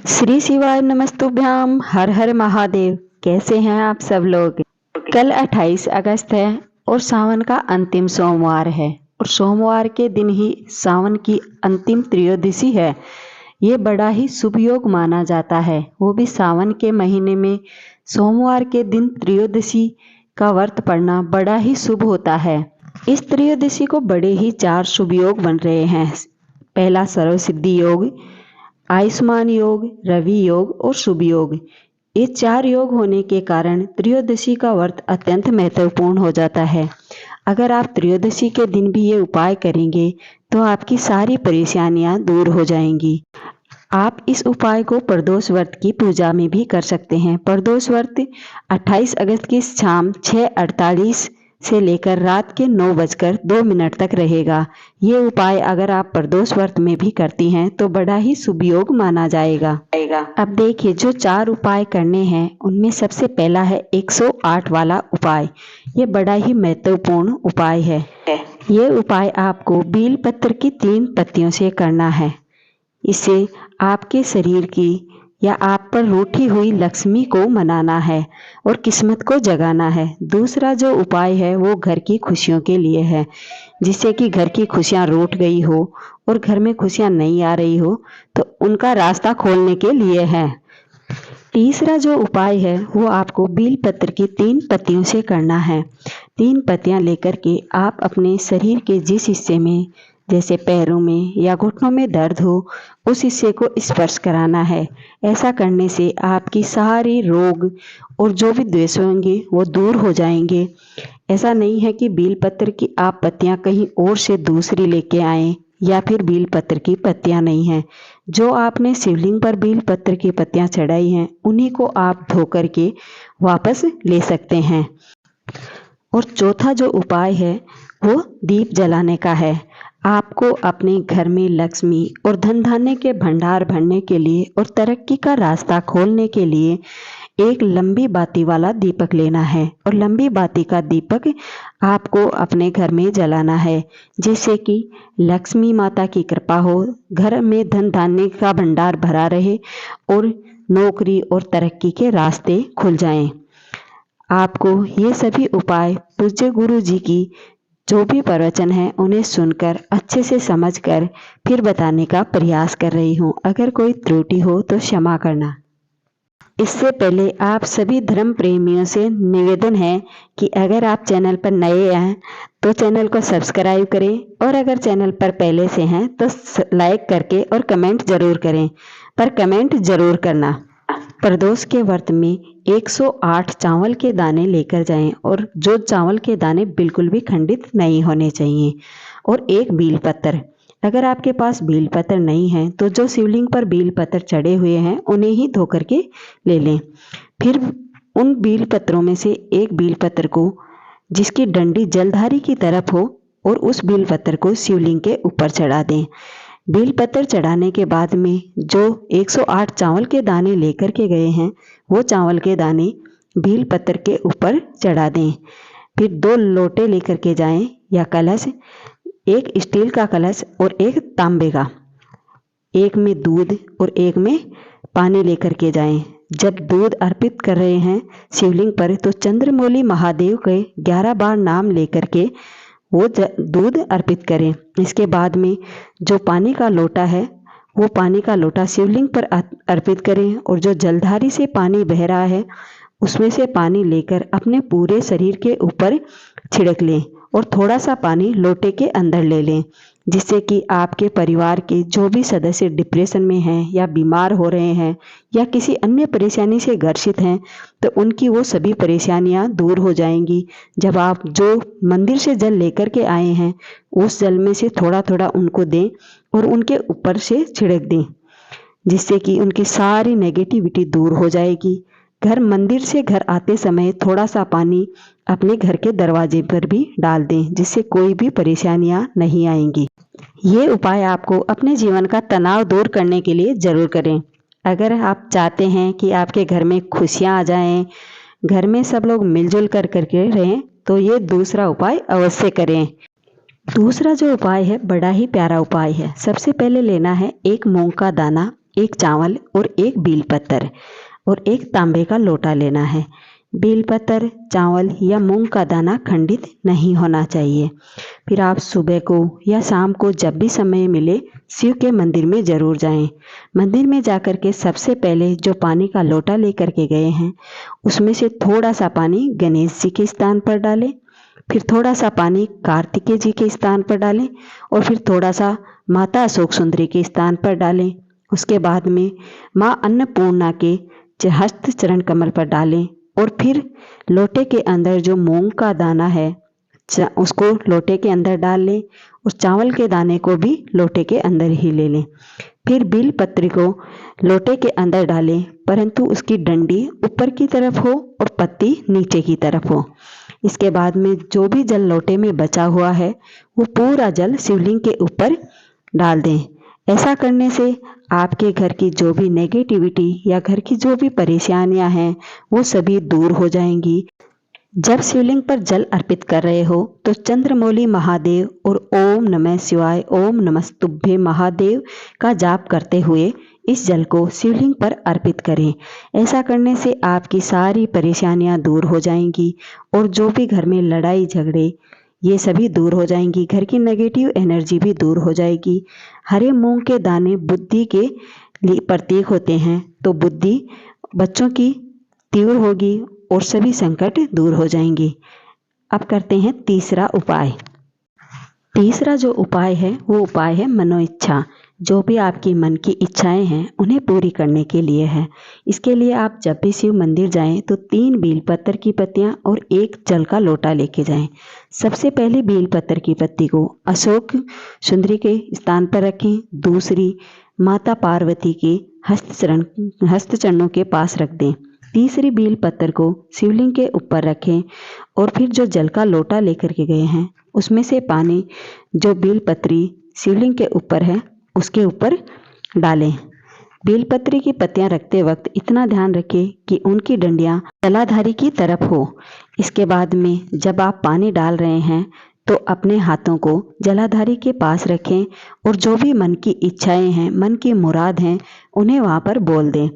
श्री शिवाय नमस्तुभ्याम। हर हर महादेव। कैसे हैं आप सब लोग। कल 28 अगस्त है और सावन का अंतिम सोमवार है और सोमवार के दिन ही सावन की अंतिम त्रयोदशी है। ये बड़ा ही शुभ योग माना जाता है, वो भी सावन के महीने में सोमवार के दिन त्रयोदशी का व्रत पढ़ना बड़ा ही शुभ होता है। इस त्रयोदशी को बड़े ही 4 शुभ योग बन रहे हैं। पहला सर्व सिद्धि योग, आयुष्मान योग, रवि योग और शुभ योग। ये 4 योग होने के कारण त्रयोदशी का व्रत अत्यंत महत्वपूर्ण हो जाता है। अगर आप त्रयोदशी के दिन भी ये उपाय करेंगे तो आपकी सारी परेशानियां दूर हो जाएंगी। आप इस उपाय को प्रदोष व्रत की पूजा में भी कर सकते हैं। प्रदोष व्रत 28 अगस्त की शाम 6:48 से लेकर रात के 9:02 तक रहेगा। ये उपाय अगर आप प्रदोष व्रत में भी करती हैं तो बड़ा ही शुभ योग माना जाएगा। अब देखिए, जो 4 उपाय करने हैं उनमें सबसे पहला है 108 वाला उपाय। ये बड़ा ही महत्वपूर्ण उपाय है। ये उपाय आपको बील पत्र की 3 पत्तियों से करना है। इसे आपके शरीर की या आप पर रूठी हुई लक्ष्मी को मनाना है और किस्मत को जगाना है। दूसरा जो उपाय है वो घर की खुशियों के लिए है, जिससे कि घर की खुशियां रूठ गई हो और घर में खुशियां नहीं आ रही हो तो उनका रास्ता खोलने के लिए है। तीसरा जो उपाय है वो आपको बील पत्र की 3 पत्तियों से करना है। 3 पत्तियां लेकर के आप अपने शरीर के जिस हिस्से में, जैसे पैरों में या घुटनों में दर्द हो, उस हिस्से को स्पर्श कराना है। ऐसा करने से आपकी सारी रोग और जो भी द्वेष होंगे वो दूर हो जाएंगे। ऐसा नहीं है कि बील पत्र की आप पत्तियां कहीं और से दूसरी लेके आएं या फिर बील पत्र की पत्तियां नहीं हैं। जो आपने शिवलिंग पर बील पत्र की पत्तियां चढ़ाई हैं उन्हीं को आप धो करके वापस ले सकते हैं। और चौथा जो उपाय है वो दीप जलाने का है। आपको अपने घर में लक्ष्मी और धन धान्य के भंडार भरने के लिए और तरक्की का रास्ता खोलने के लिए एक लंबी बाती वाला दीपक लेना है और लंबी बाती का दीपक आपको अपने घर में जलाना है, जिससे कि लक्ष्मी माता की कृपा हो, घर में धन धान्य का भंडार भरा रहे और नौकरी और तरक्की के रास्ते खुल जाएं। आपको ये सभी उपाय पूज्य गुरु जी की जो भी प्रवचन है उन्हें सुनकर अच्छे से समझकर फिर बताने का प्रयास कर रही हूँ। अगर कोई त्रुटि हो तो क्षमा करना। इससे पहले आप सभी धर्म प्रेमियों से निवेदन है कि अगर आप चैनल पर नए हैं तो चैनल को सब्सक्राइब करें और अगर चैनल पर पहले से हैं तो लाइक करके और कमेंट जरूर करें, पर कमेंट जरूर करना। प्रदोष के व्रत में 108 चावल के दाने लेकर जाएं और जो चावल के दाने बिल्कुल भी खंडित नहीं होने चाहिए, और एक बील पत्र। अगर आपके पास बील पत्र नहीं है तो जो शिवलिंग पर बील पत्र चढ़े हुए हैं उन्हें ही धो करके ले लें। फिर उन बील पत्रों में से एक बील पत्र को जिसकी डंडी जलधारी की तरफ हो और उस बील पत्र को शिवलिंग के ऊपर चढ़ा दें। बील पत्र चढ़ाने के बाद में जो 108 चावल के दाने लेकर के गए हैं वो चावल के दाने बील पत्र के ऊपर चढ़ा दें। फिर 2 लोटे लेकर के जाएं या कलश, एक स्टील का कलश और एक तांबे का, एक में दूध और एक में पानी लेकर के जाएं। जब दूध अर्पित कर रहे हैं शिवलिंग पर तो चंद्रमौली महादेव के 11 बार नाम लेकर के वो दूध अर्पित करें। इसके बाद में जो पानी का लोटा है वो पानी का लोटा शिवलिंग पर अर्पित करें और जो जलधारी से पानी बह रहा है उसमें से पानी लेकर अपने पूरे शरीर के ऊपर छिड़क लें और थोड़ा सा पानी लोटे के अंदर ले लें, जिससे कि आपके परिवार के जो भी सदस्य डिप्रेशन में हैं या बीमार हो रहे हैं या किसी अन्य परेशानी से ग्रसित हैं तो उनकी वो सभी परेशानियां दूर हो जाएंगी। जब आप जो मंदिर से जल लेकर के आए हैं उस जल में से थोड़ा थोड़ा उनको दें और उनके ऊपर से छिड़क दें, जिससे कि उनकी सारी नेगेटिविटी दूर हो जाएगी। मंदिर से घर आते समय थोड़ा सा पानी अपने घर के दरवाजे पर भी डाल दें, जिससे कोई भी परेशानियां नहीं आएंगी। ये उपाय आपको अपने जीवन का तनाव दूर करने के लिए जरूर करें। अगर आप चाहते हैं कि आपके घर में खुशियां आ जाएं, घर में सब लोग मिलजुल कर करके रहें, तो ये दूसरा उपाय अवश्य करें। दूसरा जो उपाय है बड़ा ही प्यारा उपाय है। सबसे पहले लेना है एक मूंग का दाना एक चावल और एक बेलपत्र और एक तांबे का लोटा लेना है। बेलपत्र, चावल या मूंग का दाना खंडित नहीं होना चाहिए। फिर आप सुबह को या शाम को जब भी समय मिले शिव के मंदिर में जरूर जाएं। मंदिर में जाकर के सबसे पहले जो पानी का लोटा लेकर के गए हैं उसमें से थोड़ा सा पानी गणेश जी के स्थान पर डालें, फिर थोड़ा सा पानी कार्तिकेय जी के स्थान पर डालें और फिर थोड़ा सा माता अशोक सुंदरी के स्थान पर डालें। उसके बाद में माँ अन्नपूर्णा के हस्त चरण कमल पर डालें और फिर लोटे के अंदर जो मूंग का दाना है उसको लोटे के अंदर डाल लें और चावल के दाने को भी लोटे के अंदर ही ले लें। फिर बेल पत्र को लोटे के अंदर डालें, परंतु उसकी डंडी ऊपर की तरफ हो और पत्ती नीचे की तरफ हो। इसके बाद में जो भी जल लोटे में बचा हुआ है वो पूरा जल शिवलिंग के ऊपर डाल दें। ऐसा करने से आपके घर की जो भी नेगेटिविटी या घर की जो भी परेशानियां हैं वो सभी दूर हो जाएंगी। जब शिवलिंग पर जल अर्पित कर रहे हो तो चंद्रमौली महादेव और ओम नमः शिवाय, ओम नमस्तुभ्ये महादेव का जाप करते हुए इस जल को शिवलिंग पर अर्पित करें। ऐसा करने से आपकी सारी परेशानियां दूर हो जाएंगी और जो भी घर में लड़ाई झगड़े ये सभी दूर हो जाएंगी। घर की नेगेटिव एनर्जी भी दूर हो जाएगी। हरे मूंग के दाने बुद्धि के प्रतीक होते हैं, तो बुद्धि बच्चों की तीव्र होगी और सभी संकट दूर हो जाएंगे। अब करते हैं तीसरा उपाय। तीसरा जो उपाय है वो उपाय है मनोइच्छा। जो भी आपकी मन की इच्छाएं हैं उन्हें पूरी करने के लिए है। इसके लिए आप जब भी शिव मंदिर जाएं तो 3 बेलपत्र की पत्तियां और 1 जल का लोटा लेके जाएं। सबसे पहले बेलपत्र की पत्ती को अशोक सुंदरी के स्थान पर रखें। दूसरी माता पार्वती के हस्त चरणों के पास रख दें। तीसरी बेल पत्र को शिवलिंग के ऊपर रखें और फिर जो जल का लोटा लेकर के गए हैं उसमें से पानी जो बेलपत्री शिवलिंग के ऊपर है उसके ऊपर डालें। बेलपत्री की पत्तियां रखते वक्त इतना ध्यान रखें कि उनकी डंडियां जलाधारी की तरफ हो। इसके बाद में जब आप पानी डाल रहे हैं तो अपने हाथों को जलाधारी के पास रखें और जो भी मन की इच्छाएं हैं, मन की मुराद हैं, उन्हें वहां पर बोल दें।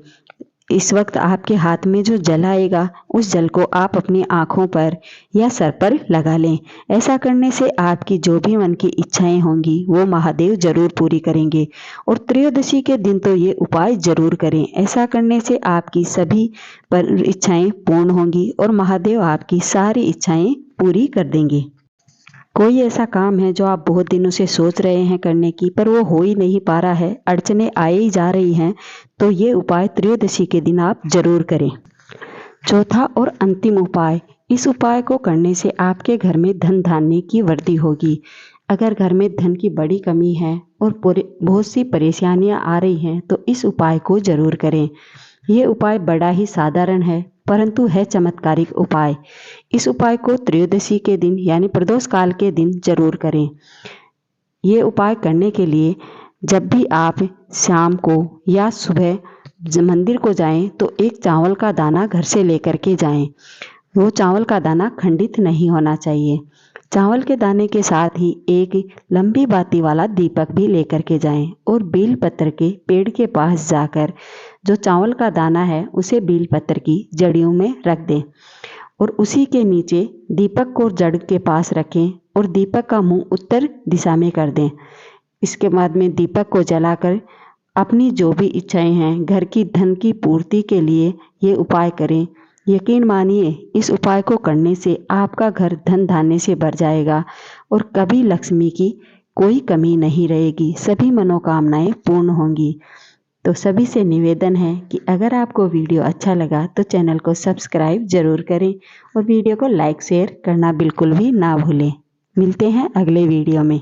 इस वक्त आपके हाथ में जो जल आएगा उस जल को आप अपनी आँखों पर या सर पर लगा लें। ऐसा करने से आपकी जो भी मन की इच्छाएं होंगी वो महादेव जरूर पूरी करेंगे और त्रयोदशी के दिन तो ये उपाय जरूर करें। ऐसा करने से आपकी सभी इच्छाएं पूर्ण होंगी और महादेव आपकी सारी इच्छाएं पूरी कर देंगे। कोई ऐसा काम है जो आप बहुत दिनों से सोच रहे हैं करने की पर वो हो ही नहीं पा रहा है, अड़चने आए ही जा रही हैं, तो ये उपाय त्रयोदशी के दिन आप जरूर करें। चौथा और अंतिम उपाय, इस उपाय को करने से आपके घर में धन धान्य की वृद्धि होगी। अगर घर में धन की बड़ी कमी है और बहुत सी परेशानियां आ रही हैं तो इस उपाय को जरूर करें। ये उपाय बड़ा ही साधारण है परंतु है चमत्कारिक उपाय। इस उपाय को त्रयोदशी के दिन यानी प्रदोष काल के दिन जरूर करें। ये उपाय करने के लिए जब भी आप शाम को या सुबह मंदिर को जाएं तो 1 चावल का दाना घर से लेकर के जाएं। वो चावल का दाना खंडित नहीं होना चाहिए। चावल के दाने के साथ ही एक लंबी बाती वाला दीपक भी लेकर के जाएं और बेल पत्र के पेड़ के पास जाकर जो चावल का दाना है उसे बेल पत्र की जड़ियों में रख दें और उसी के नीचे दीपक को जड़ के पास रखें और दीपक का मुंह उत्तर दिशा में कर दें। इसके बाद में दीपक को जलाकर अपनी जो भी इच्छाएं हैं घर की धन की पूर्ति के लिए ये उपाय करें। यकीन मानिए इस उपाय को करने से आपका घर धन धान्य से भर जाएगा और कभी लक्ष्मी की कोई कमी नहीं रहेगी, सभी मनोकामनाएं पूर्ण होंगी। तो सभी से निवेदन है कि अगर आपको वीडियो अच्छा लगा तो चैनल को सब्सक्राइब जरूर करें और वीडियो को लाइक शेयर करना बिल्कुल भी ना भूलें। मिलते हैं अगले वीडियो में।